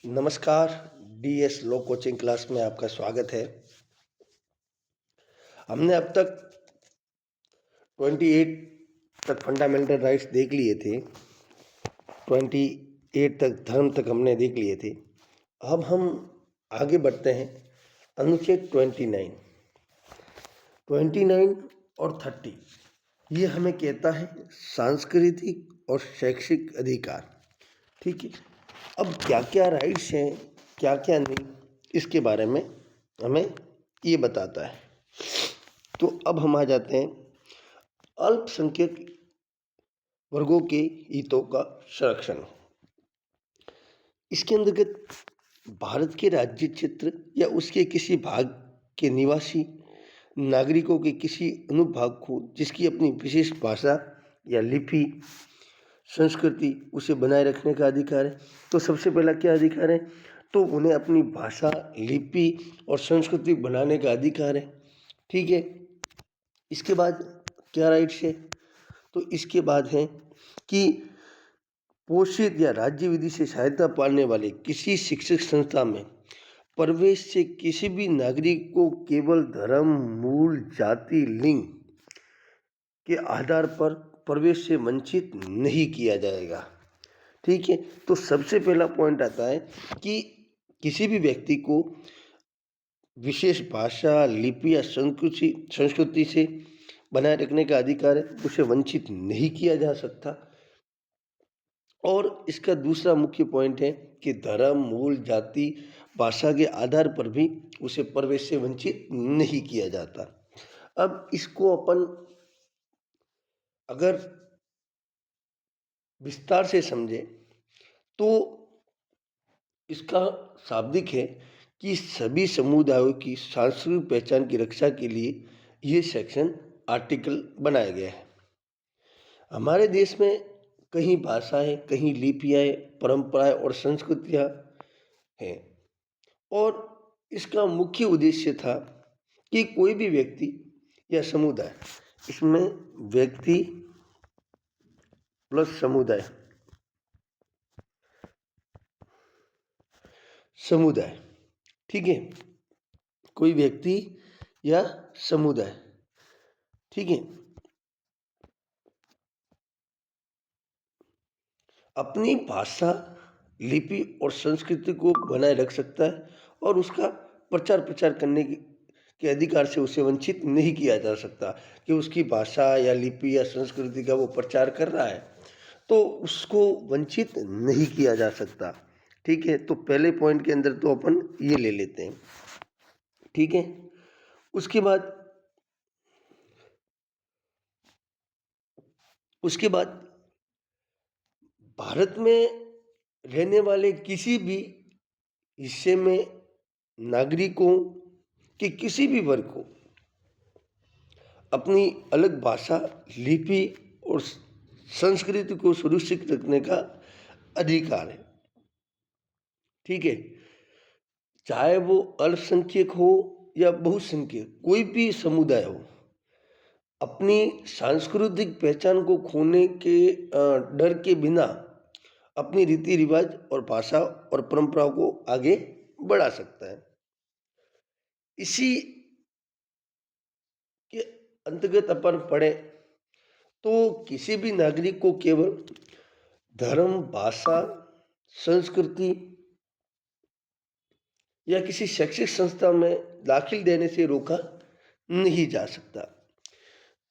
नमस्कार। डीएस लो coaching class में आपका स्वागत है। हमने अब तक 28 तक फंडामेंटल राइट्स देख लिए थे। 28 तक धर्म तक हमने देख लिए थे। अब हम आगे बढ़ते हैं। अनुच्छेद 29 और 30 ये हमें कहता है सांस्कृतिक और शैक्षिक अधिकार। ठीक है। अब क्या क्या राइट्स हैं, क्या क्या नहीं, इसके बारे में हमें ये बताता है। तो अब हम आ जाते हैं अल्पसंख्यक वर्गों के हितों का संरक्षण। इसके अंतर्गत भारत के राज्य क्षेत्र या उसके किसी भाग के निवासी नागरिकों के किसी अनुभाग को जिसकी अपनी विशेष भाषा या लिपि संस्कृति उसे बनाए रखने का अधिकार है। तो सबसे पहला क्या अधिकार है? तो उन्हें अपनी भाषा, लिपि और संस्कृति बनाने का अधिकार है। ठीक है। इसके बाद क्या राइट्स है? तो इसके बाद है कि पोषित या राज्य विधि से सहायता पाने वाले किसी शिक्षक संस्था में प्रवेश से किसी भी नागरिक को केवल धर्म, मूल, जाति, लिंग के आधार पर प्रवेश से वंचित नहीं किया जाएगा। ठीक है। तो सबसे पहला पॉइंट आता है कि किसी भी व्यक्ति को विशेष भाषा, लिपि या संस्कृति से बनाए रखने का अधिकार है, उसे वंचित नहीं किया जा सकता। और इसका दूसरा मुख्य पॉइंट है कि धर्म, मूल, जाति, भाषा के आधार पर भी उसे प्रवेश से वंचित नहीं किया जाता। अब इसको अपन अगर विस्तार से समझे तो इसका शाब्दिक है कि सभी समुदायों की सांस्कृतिक पहचान की रक्षा के लिए ये सेक्शन आर्टिकल बनाया गया है। हमारे देश में कहीं भाषाएं, कहीं लिपियाँ, परंपराएं और संस्कृतियाँ हैं और इसका मुख्य उद्देश्य था कि कोई भी व्यक्ति या समुदाय, इसमें व्यक्ति प्लस समुदाय, ठीक है, कोई व्यक्ति या समुदाय, ठीक है, अपनी भाषा, लिपि और संस्कृति को बनाए रख सकता है और उसका प्रचार प्रसार करने के अधिकार से उसे वंचित नहीं किया जा सकता। कि उसकी भाषा या लिपि या संस्कृति का वो प्रचार कर रहा है तो उसको वंचित नहीं किया जा सकता। ठीक है। तो पहले पॉइंट के अंदर तो अपन ये ले लेते हैं। ठीक है। उसके बाद भारत में रहने वाले किसी भी हिस्से में नागरिकों के किसी भी वर्ग को अपनी अलग भाषा, लिपि और संस्कृति को सुरक्षित रखने का अधिकार है। ठीक है। चाहे वो अल्पसंख्यक हो या बहुसंख्यक, कोई भी समुदाय हो, अपनी सांस्कृतिक पहचान को खोने के डर के बिना अपनी रीति रिवाज और भाषा और परंपराओं को आगे बढ़ा सकता है। इसी के अंतर्गत अपन पढ़े तो किसी भी नागरिक को केवल धर्म, भाषा, संस्कृति या किसी शैक्षिक संस्था में दाखिल देने से रोका नहीं जा सकता।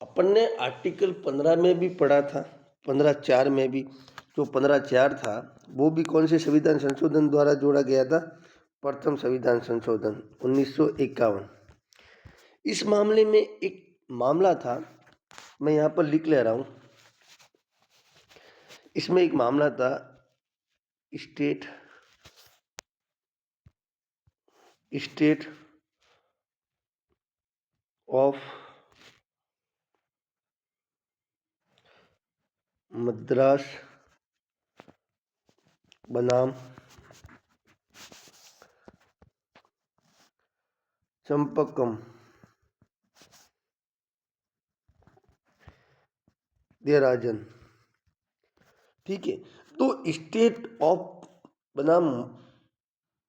अपन ने आर्टिकल 15 में भी पढ़ा था, 15(4) में भी। जो 15(4) था वो भी कौन से संविधान संशोधन द्वारा जोड़ा गया था? प्रथम संविधान संशोधन 1951। इस मामले में एक मामला था, मैं यहाँ पर लिख ले रहा हूँ। इसमें एक मामला था स्टेट ऑफ मद्रास बनाम चंपकम देराजन। ठीक है। तो स्टेट ऑफ बनाम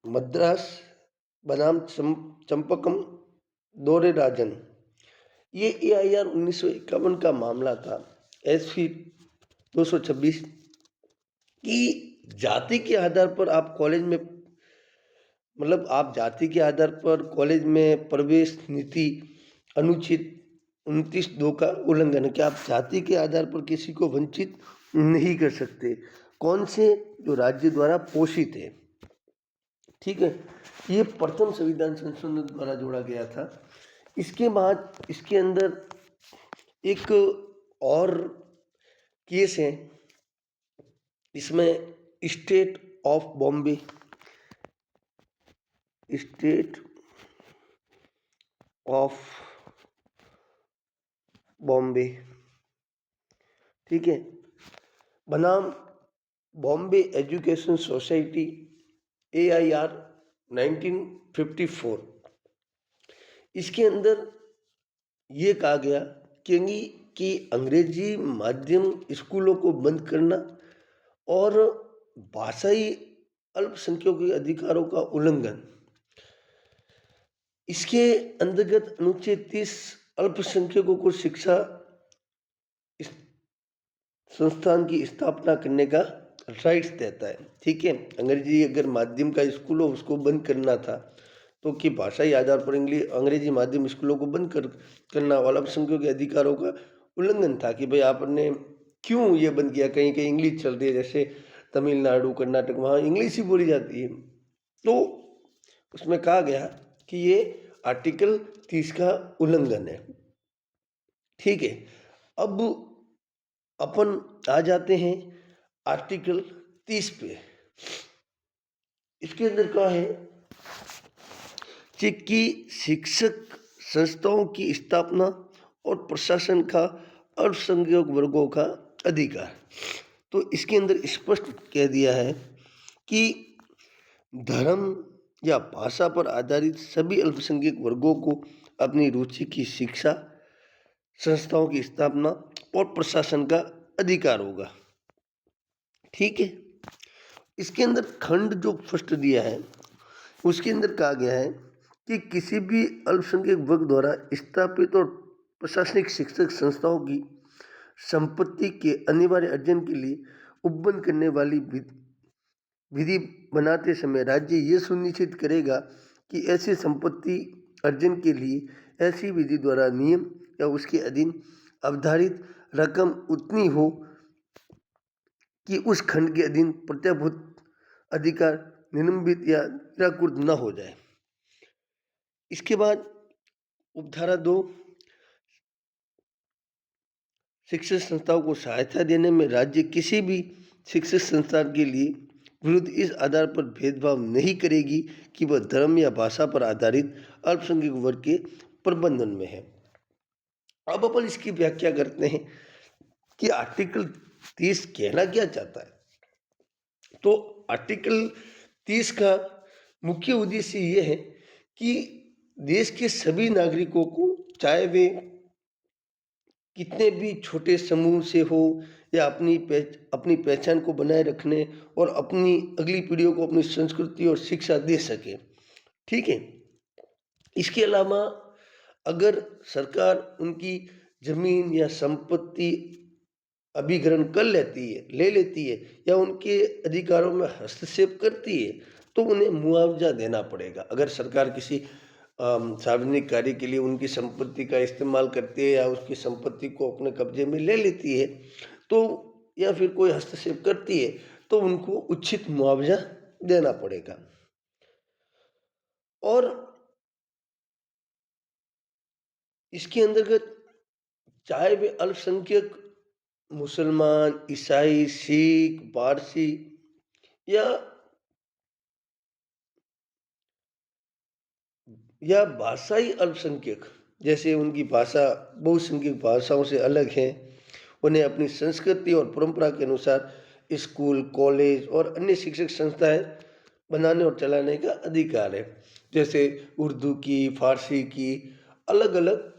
मद्रास बनाम चंपकम दोरेराजन। ये AIR 1951 का मामला था। SP 226 कि जाति के आधार पर आप कॉलेज में मतलब आप जाति के आधार पर कॉलेज में प्रवेश नीति अनुच्छेद 29(2) का उल्लंघन है कि आप जाति के आधार पर किसी को वंचित नहीं कर सकते। कौन से? जो राज्य द्वारा पोषित है। ठीक है, ये प्रथम संविधान संशोधन द्वारा जोड़ा गया था। इसके बाद इसके अंदर एक और केस है, इसमें state of Bombay, state of Bombay, ठीक है, बनाम बॉम्बे एजुकेशन सोसाइटी AIR 1954। इसके अंदर ये कहा गया कि अंग्रेजी माध्यम स्कूलों को बंद करना और भाषाई अल्पसंख्यकों के अधिकारों का उल्लंघन। इसके अंतर्गत अनुच्छेद 30 अल्पसंख्यकों को शिक्षा संस्थान की स्थापना करने का राइट्स देता है। ठीक है, अंग्रेजी अगर माध्यम का स्कूल हो उसको बंद करना था तो कि भाषाई आधार पर अंग्रेजी माध्यम स्कूलों को बंद करना वाला अल्पसंख्यकों के अधिकारों का उल्लंघन था कि भाई आपने क्यों ये बंद किया। कहीं कहीं इंग्लिश चल रही है, जैसे तमिलनाडु कर्नाटक, वहाँ इंग्लिश ही बोली जाती है। तो उसमें कहा गया कि ये आर्टिकल 30 का उल्लंघन है। ठीक है, अब अपन आ जाते हैं आर्टिकल 30 पे। इसके अंदर क्या है कि शिक्षक संस्थाओं की स्थापना और प्रशासन का अल्पसंख्यक वर्गों का अधिकार। तो इसके अंदर स्पष्ट कह दिया है कि धर्म या भाषा पर आधारित सभी अल्पसंख्यक वर्गों को अपनी रुचि की शिक्षा संस्थाओं की स्थापना और प्रशासन का अधिकार होगा। ठीक है, इसके अंदर खंड जो फर्स्ट दिया है उसके अंदर कहा गया है कि किसी भी अल्पसंख्यक वर्ग द्वारा स्थापित और प्रशासनिक शिक्षक संस्थाओं की संपत्ति के अनिवार्य अर्जन के लिए उपबंध करने वाली विधि बनाते समय राज्य ये सुनिश्चित करेगा कि ऐसी संपत्ति अर्जन के लिए ऐसी विधि द्वारा नियम या उसके अधीन अवधारित रकम उतनी हो कि उस खंड के अधीन प्रत्याभूत अधिकार निलंबित या निराकृत न हो जाए। इसके बाद उपधारा 2, शिक्षण संस्थाओं को सहायता देने में राज्य किसी भी शिक्षण संस्थान के लिए विरुद्ध इस आधार पर भेदभाव नहीं करेगी कि वह धर्म या भाषा पर आधारित अल्पसंख्यक वर्ग के प्रबंधन में है। अब अपन इसकी व्याख्या करते हैं कि आर्टिकल 30 कहना क्या चाहता है। तो आर्टिकल 30 का मुख्य उद्देश्य यह है कि देश के सभी नागरिकों को, चाहे वे कितने भी छोटे समूह से हो या अपनी पहचान को बनाए रखने और अपनी अगली पीढ़ियों को अपनी संस्कृति और शिक्षा दे सके। ठीक है, इसके अलावा अगर सरकार उनकी जमीन या संपत्ति अभिग्रहण कर ले लेती है या उनके अधिकारों में हस्तक्षेप करती है तो उन्हें मुआवजा देना पड़ेगा। अगर सरकार किसी सार्वजनिक कार्य के लिए उनकी संपत्ति का इस्तेमाल करती है या उसकी संपत्ति को अपने कब्जे में ले लेती है तो या फिर कोई हस्तक्षेप करती है तो उनको उचित मुआवजा देना पड़ेगा। और इसके अंतर्गत चाहे वे अल्पसंख्यक मुसलमान, ईसाई, सिख, पारसी या भाषाई अल्पसंख्यक, जैसे उनकी भाषा बहुसंख्यक भाषाओं से अलग है, उन्हें अपनी संस्कृति और परंपरा के अनुसार स्कूल, कॉलेज और अन्य शिक्षक संस्थाएं बनाने और चलाने का अधिकार है। जैसे उर्दू की, फारसी की अलग अलग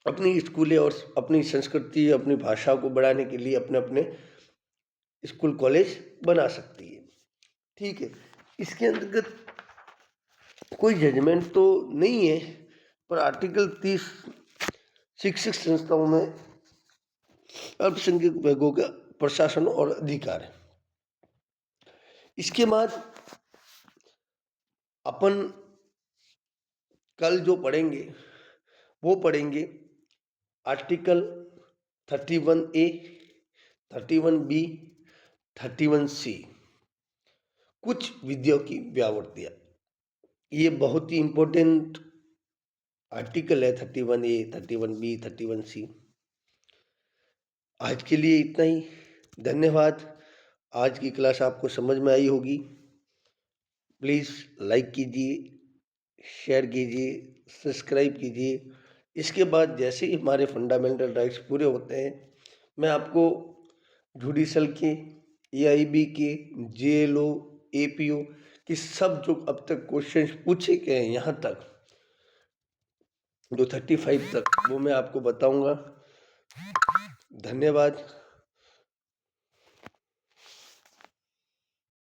अपनी स्कूलें और अपनी संस्कृति, अपनी भाषा को बढ़ाने के लिए अपने अपने स्कूल, कॉलेज बना सकती है। ठीक है, इसके अंतर्गत कोई जजमेंट तो नहीं है, पर आर्टिकल 30 शिक्षक संस्थाओं में अल्पसंख्यक वर्गों का प्रशासन और अधिकार है। इसके बाद अपन कल जो पढ़ेंगे वो पढ़ेंगे आर्टिकल 31A, 31B, 31C, कुछ विधियों की व्यावृत्तियाँ। ये बहुत ही इम्पोर्टेंट आर्टिकल है 31A, 31B, 31C। आज के लिए इतना ही। धन्यवाद। आज की क्लास आपको समझ में आई होगी। प्लीज़ लाइक कीजिए, शेयर कीजिए, सब्सक्राइब कीजिए। इसके बाद जैसे ही हमारे फंडामेंटल राइट्स पूरे होते हैं, मैं आपको जुडिशल के, AIB के, JLO, APO की सब जो अब तक क्वेश्चंस पूछे गए हैं यहाँ तक, जो 35 तक, वो मैं आपको बताऊंगा। धन्यवाद।